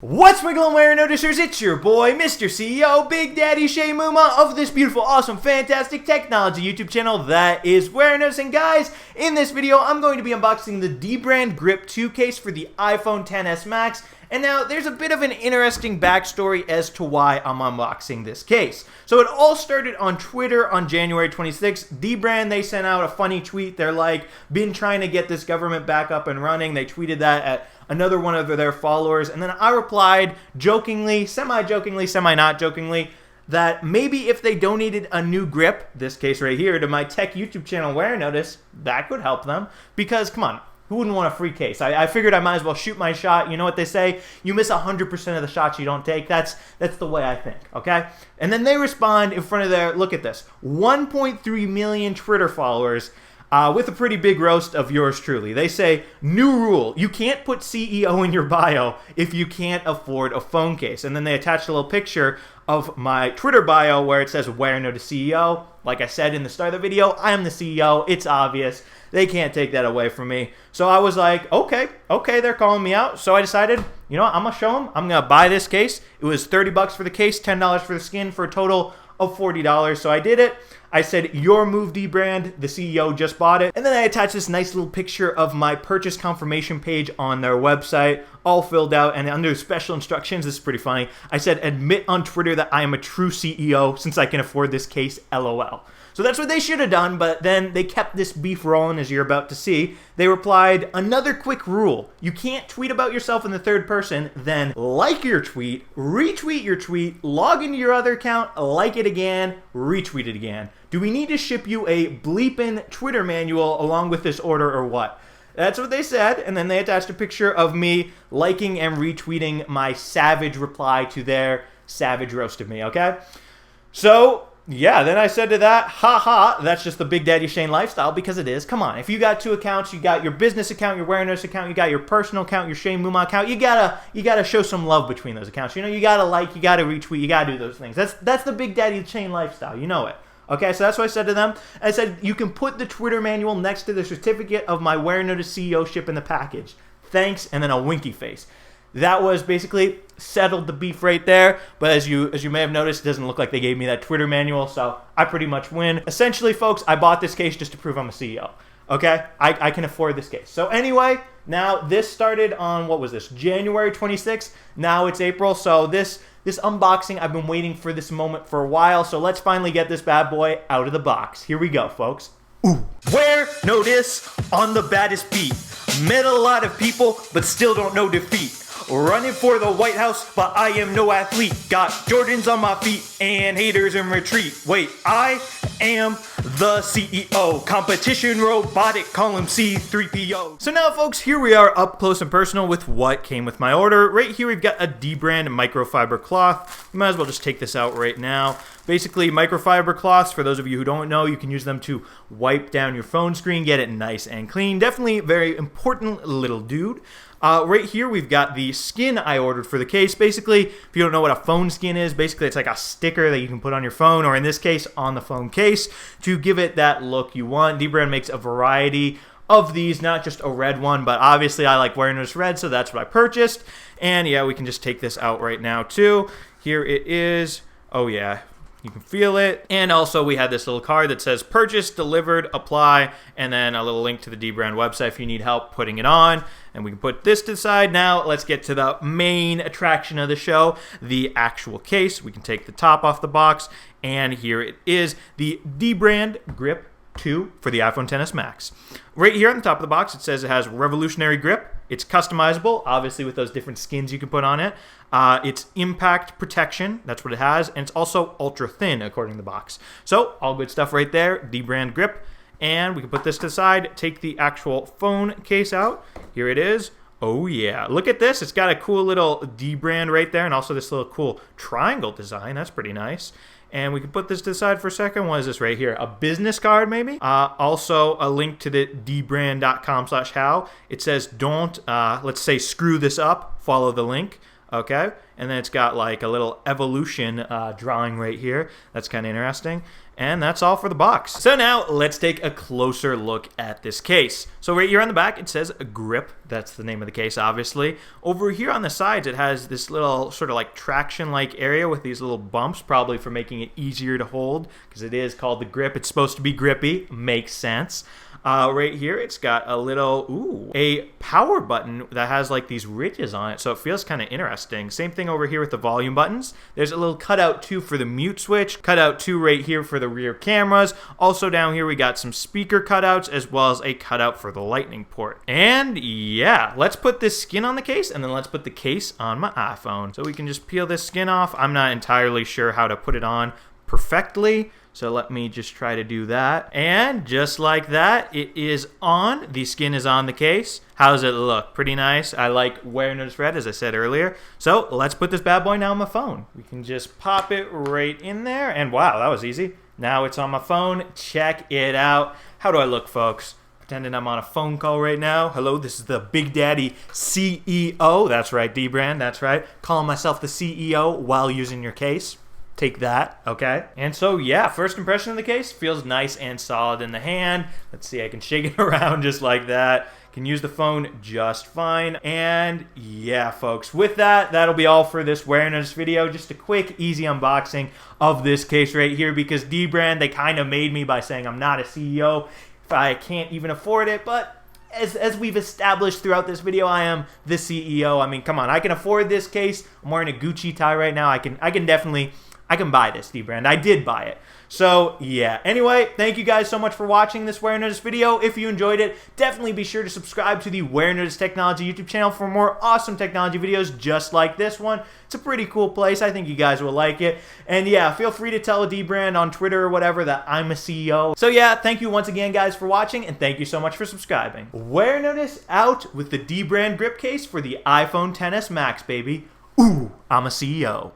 What's my glowing Warenoticers? It's your boy, Mr. CEO, Big Daddy Shane Mumma of this beautiful, awesome, fantastic technology YouTube channel that is Warenotice. And guys, in this video, I'm going to be unboxing the dbrand Grip 2 case for the iPhone XS Max. And now, there's a bit of an interesting backstory as to why I'm unboxing this case. So it all started on Twitter on January 26th. dbrand, they sent out a funny tweet. They're like, been trying to get this government back up and running. They tweeted that at another one of their followers. And then I replied jokingly, semi-jokingly, semi-not jokingly, that maybe if they donated a new grip, this case right here, to my tech YouTube channel Warenotice, that could help them. Because, come on, who wouldn't want a free case? I figured I might as well shoot my shot. You know what they say? You miss 100% of the shots you don't take. That's the way I think, okay? And then they respond in front of their, look at this, 1.3 million Twitter followers with a pretty big roast of yours truly. They say, new rule, you can't put CEO in your bio if you can't afford a phone case. And then they attached a little picture of my Twitter bio where it says Warenotice CEO. Like I said in the start of the video, I am the CEO. It's obvious. They can't take that away from me. So I was like, okay, they're calling me out. So I decided, you know what, I'm going to show them. I'm going to buy this case. It was $30 for the case, $10 for the skin, for a total of $40. So I did it. I said, your move, dbrand. The CEO just bought it. And then I attached this nice little picture of my purchase confirmation page on their website, all filled out. And under special instructions, this is pretty funny, I said, admit on Twitter that I am a true CEO since I can afford this case, LOL. So that's what they should have done, but then they kept this beef rolling, as you're about to see. They replied, another quick rule. You can't tweet about yourself in the third person, then like your tweet, retweet your tweet, log into your other account, like it again, retweet it again. Do we need to ship you a bleepin' Twitter manual along with this order or what? That's what they said, and then they attached a picture of me liking and retweeting my savage reply to their savage roast of me, okay? So yeah, then I said to that, haha, that's just the Big Daddy Shane lifestyle, because it is. Come on, if you got two accounts, you got your business account, your Warenotice account, you got your personal account, your Shane Mumma account, you gotta show some love between those accounts. You know, you gotta like, you gotta retweet, you gotta do those things. That's the Big Daddy Shane lifestyle, you know it. Okay, so that's what I said to them. I said, you can put the Twitter manual next to the certificate of my Warenotice CEO ship in the package. Thanks, and then a winky face. That was basically settled the beef right there, but as you may have noticed, it doesn't look like they gave me that Twitter manual, so I pretty much win. Essentially, folks, I bought this case just to prove I'm a CEO, okay? I can afford this case. So anyway, now this started on, what was this, January 26th? Now it's April, so this unboxing, I've been waiting for this moment for a while, so let's finally get this bad boy out of the box. Here we go, folks. Ooh. Warenotice on the baddest beat. Met a lot of people, but still don't know defeat. Running for the White House, but I am no athlete. Got Jordans on my feet and haters in retreat. Wait, I am the CEO. Competition robotic, call him C3PO. So now, folks, here we are up close and personal with what came with my order. Right here, we've got a dbrand microfiber cloth. You might as well just take this out right now. Basically, microfiber cloths, for those of you who don't know, you can use them to wipe down your phone screen, get it nice and clean. Definitely very important little dude. Right here, we've got the skin I ordered for the case. Basically, if you don't know what a phone skin is, basically it's like a sticker that you can put on your phone, or in this case, on the phone case, to give it that look you want. dbrand makes a variety of these, not just a red one, but obviously I like Warenotice red, so that's what I purchased. And yeah, we can just take this out right now too. Here it is. Oh yeah. You can feel it. And also we had this little card that says purchase, delivered, apply, and then a little link to the dbrand website if you need help putting it on. And we can put this to the side. Now let's get to the main attraction of the show, the actual case. We can take the top off the box, and here it is, the dbrand Grip 2 for the iPhone XS Max. Right here on the top of the box, it says it has revolutionary grip. It's customizable, obviously with those different skins you can put on it. It's impact protection, that's what it has, and it's also ultra thin according to the box. So all good stuff right there, dbrand Grip. And we can put this to the side, take the actual phone case out. Here it is. Oh yeah, look at this. It's got a cool little dbrand right there, and also this little cool triangle design. That's pretty nice. And we can put this to the side for a second. What is this right here? A business card, maybe? Also, a link to the dbrand.com/how. It says, don't, let's say, screw this up. Follow the link. Okay. and then it's got like a little evolution drawing right here. That's kind of interesting. And that's all for the box. So now let's take a closer look at this case. So right here on the back it says grip. That's the name of the case, obviously. Over here on the sides it has this little sort of like traction-like area with these little bumps, probably for making it easier to hold, because it is called the grip. It's supposed to be grippy. Makes sense. Right here it's got a little, a power button that has like these ridges on it, so it feels kind of interesting. Same thing over here with the volume buttons. There's a little cutout too for the mute switch, cutout too right here for the rear cameras. Also down here we got some speaker cutouts as well as a cutout for the lightning port. And yeah, let's put this skin on the case and then let's put the case on my iPhone. So we can just peel this skin off. I'm not entirely sure how to put it on perfectly, so let me just try to do that. And just like that, it is on. The skin is on the case. How does it look? Pretty nice. I like Warenotice Red, as I said earlier. So let's put this bad boy now on my phone. We can just pop it right in there. And wow, that was easy. Now it's on my phone. Check it out. How do I look, folks? Pretending I'm on a phone call right now. Hello, this is the Big Daddy CEO. That's right, dbrand. That's right. Calling myself the CEO while using your case. Take that, okay? And so, yeah, first impression of the case, feels nice and solid in the hand. Let's see, I can shake it around just like that. Can use the phone just fine. And yeah, folks, with that, that'll be all for this Warenotice video. Just a quick, easy unboxing of this case right here, because dbrand, they kind of made me by saying I'm not a CEO if I can't even afford it, but as we've established throughout this video, I am the CEO. I mean, come on, I can afford this case. I'm wearing a Gucci tie right now. I can buy this, dbrand. I did buy it. So, yeah. Anyway, thank you guys so much for watching this Warenotice video. If you enjoyed it, definitely be sure to subscribe to the Warenotice Technology YouTube channel for more awesome technology videos just like this one. It's a pretty cool place. I think you guys will like it. And yeah, feel free to tell a dbrand on Twitter or whatever that I'm a CEO. So yeah, thank you once again, guys, for watching, and thank you so much for subscribing. Warenotice out with the dbrand grip case for the iPhone XS Max, baby. Ooh, I'm a CEO.